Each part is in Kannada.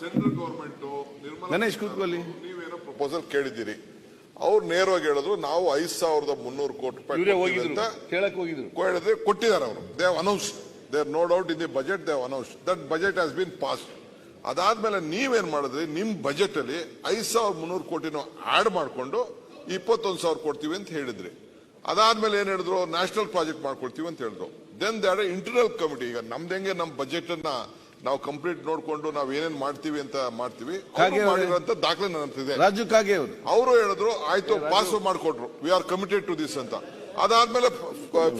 ಸೆಂಟ್ರಲ್ ಗವರ್ಮೆಂಟ್ ಗಣೇಶ್ ಕೂತ್ಕೊಳ್ಳಿ. ನೀವೇನೋ ಪ್ರಪೋಸಲ್ ಕೇಳಿದ್ದೀರಿ, ಅವ್ರು ನೇರವಾಗಿ ಹೇಳಿದ್ರು ನಾವು 5,300 ಕೋಟಿ ರೂಪಾಯಿ ಅಂತ ಕೇಳಕ್ ಹೋಗಿದ್ರು, ಹೇಳಿದ್ರೆ ಕೊಟ್ಟಿದ್ದಾರೆ. ಅವರು they have announced, they have no doubt in the budget, they have announced that budget has been passed. ಅದಾದ್ಮೇಲೆ ನೀವೇನ್ ಮಾಡಿದ್ರಿ, ನಿಮ್ ಬಜೆಟ್ ಅಲ್ಲಿ 5,300 ಕೋಟಿನ ಆಡ್ ಮಾಡ್ಕೊಂಡು 21,000 ಕೊಡ್ತೀವಿ ಅಂತ ಹೇಳಿದ್ರಿ. ಅದಾದ್ಮೇಲೆ ಏನ್ ಹೇಳಿದ್ರು, ನ್ಯಾಷನಲ್ ಪ್ರಾಜೆಕ್ಟ್ ಮಾಡ್ಕೊಡ್ತೀವಿ ಅಂತ ಹೇಳಿದ್ರು. Then they are internal committee. ಈಗ ನಮ್ದು ಹೆಂಗೆ ನಮ್ಮ ಬಜೆಟ್ ಅನ್ನ ನಾವು ಕಂಪ್ಲೀಟ್ ನೋಡ್ಕೊಂಡು ನಾವ್ ಏನೇನ್ ಮಾಡ್ತೀವಿ ಅಂತ ಮಾಡ್ತೀವಿ, ಮಾಡಿರೋಂತ ದಾಖಲೆ ನನ್ನ ಹತ್ರ ಇದೆ. ರಾಜು ಕಾಗೆ ಅವರು ಹೇಳಿದ್ರು ಆಯ್ತು ಪಾಸ್ ಮಾಡ್ಕೊಟ್ರು, we are committed to this ಅಂತ. ಅದಾದ್ಮೇಲೆ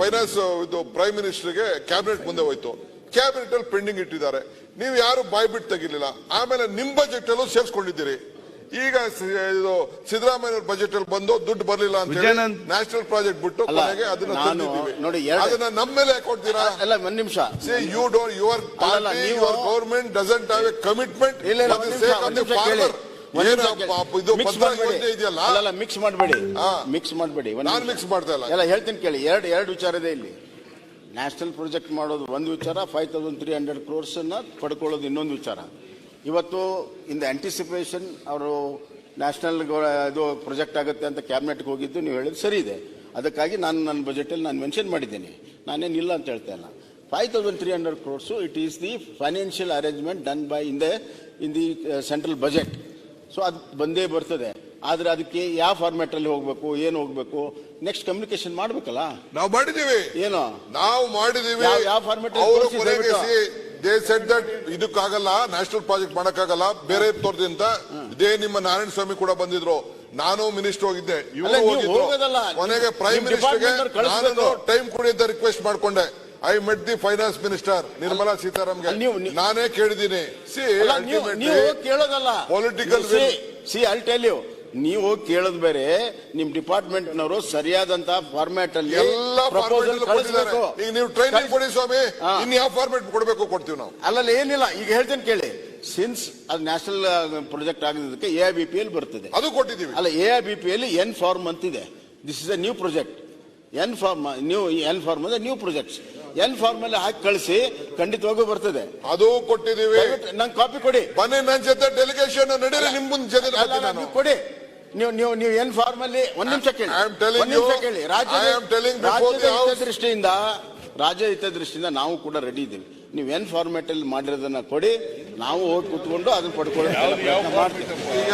ಫೈನಾನ್ಸ್ ಇದು ಪ್ರೈಮ್ ಮಿನಿಸ್ಟರ್ಗೆ ಕ್ಯಾಬಿನೆಟ್ ಮುಂದೆ ಹೋಯ್ತು, ಕ್ಯಾಬಿನೆಟ್ ಅಲ್ಲಿ ಪೆಂಡಿಂಗ್ ಇಟ್ಟಿದ್ದಾರೆ. ನೀವು ಯಾರು ಬಾಯ್ ಬಿಟ್ಟು ತೆಗಿಲಿಲ್ಲ. ಆಮೇಲೆ ನಿಮ್ ಬಜೆಟ್ ಅಲ್ಲೂ ಸೇರಿಸ್ಕೊಂಡಿದ್ದೀರಿ. ಈಗ ಇದು ಸಿದ್ದರಾಮಯ್ಯ ಬಜೆಟ್ ಅಲ್ಲಿ ಬಂದು ದುಡ್ಡು ಬರ್ಲಿಲ್ಲ ಅಂತ ಹೇಳಿ ನ್ಯಾಷನಲ್ ಪ್ರಾಜೆಕ್ಟ್ ಬಿಟ್ಟು ಕೊನೆಗೆ ಅದನ್ನ ತಂದಿದ್ದೀವಿ. ಅದನ್ನ ನಮ್ಮ ಮೇಲೆ ಕೊಡ್ತೀರಾ? ಅಲ್ಲ, ಒಂದ್ ನಿಮಿಷ. You don't, your party, your government doesn't have a commitment. Mix ಮಾಡಬೇಡಿ, ಮಿಕ್ಸ್ ಮಾಡಬೇಡಿ. ನಾನು ಮಿಕ್ಸ್ ಮಾಡ್ತಾ ಇಲ್ಲ. ಎಲ್ಲ ಹೇಳ್ತೀನಿ ಕೇಳಿ. ಎರಡು ವಿಚಾರ ಇದೆ ಇಲ್ಲಿ. ನ್ಯಾಷನಲ್ ಪ್ರಾಜೆಕ್ಟ್ ಮಾಡೋದು ಒಂದು ವಿಚಾರ, 5,300 crores ಪಡ್ಕೊಳ್ಳೋದು ಇನ್ನೊಂದು ವಿಚಾರ. ಇವತ್ತು ಇನ್ ದ ಆಂಟಿಸಿಪೇಷನ್ ಅವರು ನ್ಯಾಷನಲ್ ಇದು ಪ್ರಾಜೆಕ್ಟ್ ಆಗುತ್ತೆ ಅಂತ ಕ್ಯಾಬಿನೆಟ್ಗೆ ಹೋಗಿದ್ದು ನೀವು ಹೇಳಿದ್ದು ಸರಿ ಇದೆ. ಅದಕ್ಕಾಗಿ ನಾನು ನನ್ನ ಬಜೆಟಲ್ಲಿ ನಾನು ಮೆನ್ಷನ್ ಮಾಡಿದ್ದೀನಿ, ನಾನೇನಿಲ್ಲ ಅಂತ ಹೇಳ್ತಾ ಇಲ್ಲ. 5,300 crores it is the financial arrangement done by in the central budget. So ಅದು ಬಂದೇ ಬರ್ತದೆ. ಆದ್ರೆ ಅದಕ್ಕೆ ಯಾವ ಫಾರ್ಮ್ಯಾಟ್ ಅಲ್ಲಿ ಹೋಗ್ಬೇಕು, ಏನು ಹೋಗ್ಬೇಕು, ನೆಕ್ಸ್ಟ್ ಕಮ್ಯುನಿಕೇಶನ್ ಮಾಡ್ಬೇಕಲ್ಲ. ನಾವು ಮಾಡಿದೀವಿ, ಏನು ನಾವು ಮಾಡಿದೀವಿ. ಯಾವ ಫಾರ್ಮ್ಯಾಟ್ ದೇ ಸೆಡ್ ದಟ್ ಇದಕ್ಕಾಗಲ್ಲ, ನ್ಯಾಷನಲ್ ಪ್ರಾಜೆಕ್ಟ್ ಮಾಡಕ್ಕಾಗಲ್ಲ, ಬೇರೆ ತೋರ್ದಿ ಅಂತ. ಇದೇ ನಿಮ್ಮ ನಾರಾಯಣ ಸ್ವಾಮಿ ಕೂಡ ಬಂದಿದ್ರು, ನಾನು ಮಿನಿಸ್ಟರ್ ಹೋಗಿದ್ದೆ, ಇವರು ಹೋಗಿದ್ರು. ಕೊನೆಗೆ ಪ್ರೈಮ್ ಮಿನಿಸ್ಟರ್ಗೆ ನಾನು ಟೈಮ್ ಕೊಡಿ ಅಂತ ರಿಕ್ವೆಸ್ಟ್ ಮಾಡ್ಕೊಂಡೆ. I met the finance minister Nirmala ಸೀತಾರಾಮನ್ಗೆ ನಾನೇ ಕೇಳಿದ್ದೀನಿ. ಕೇಳೋದಲ್ಲ ಪೊಲಿಟಿಕಲ್ ಐ ಟೆಲ್ ಯು, ನೀವು ಕೇಳೋದು ಬೇರೆ, ನಿಮ್ ಡಿಪಾರ್ಟ್ಮೆಂಟ್ ನವರು ಸರಿಯಾದಂತ ಫಾರ್ಮ್ಯಾಟ್ ಅಲ್ಲಿ ಎಲ್ಲ ಪ್ರಪೋಸಲ್ ಕಳಿಸಬೇಕು. ಈಗ ನೀವು ಟ್ರೈನಿಂಗ್ ಕೊಡಿ ಸ್ವಾಮಿ, ಇನ್ ಯಾವ ಫಾರ್ಮ್ಯಾಟ್ ಕೊಡಬೇಕು ಕೊಡ್ತೀವಿ ನಾವು. ಅಲ್ಲಲ್ಲ, ಏನಿಲ್ಲ. ಈಗ ಹೇಳ್ತೇನೆ ಕೇಳಿ. ಸಿನ್ಸ್ ಅದು ನ್ಯಾಷನಲ್ ಪ್ರಾಜೆಕ್ಟ್ ಆಗಿದ್ದಕ್ಕೆ AIBP ಬರ್ತದೆ, ಅದು ಕೊಟ್ಟಿದ್ದೀವಿ. ಅಲ್ಲ, AIBP N ಫಾರ್ಮ್ ಅಂತಿದೆ. This is a new project. N ಫಾರ್ಮ್ ಅಂದ್ರೆ ನ್ಯೂ ಪ್ರಾಜೆಕ್ಟ್ಸ್. N ಫಾರ್ಮ್ ಅಲ್ಲಿ ಹಾಕಿ ಕಳಿಸಿ, ಖಂಡಿತವಾಗೂ ಬರ್ತದೆ. ಅದು ಕೊಟ್ಟಿದ್ದೀವಿ. ನಂಗೆ ಕಾಪಿ ಕೊಡಿ. ಬನ್ನಿ ನನ್ನ ಜೊತೆ ಡೆಲಿಗೇಷನ್ ನಡೀರಿ, ನಿಮ್ ಮುಂದೆ ಜೊತೆ ಕೊಡಿ. ನೀವು N ಫಾರ್ಮ್ ಅಲ್ಲಿ ಒಂದ್ ನಿಮಿಷ ಕೇಳಿ, ರಾಜ್ಯ ಹಿತದೃಷ್ಟಿಯಿಂದ ನಾವು ಕೂಡ ರೆಡಿ ಇದ್ದೀವಿ. ನೀವು N ಫಾರ್ಮ್ಯಾಟ್ ಅಲ್ಲಿ ಮಾಡಿರೋದನ್ನ ಕೊಡಿ, ನಾವು ಹೋಗಿ ಕೂತ್ಕೊಂಡು ಅದನ್ನ ಪಡ್ಕೊಳ್ಳೋದು. ಈಗ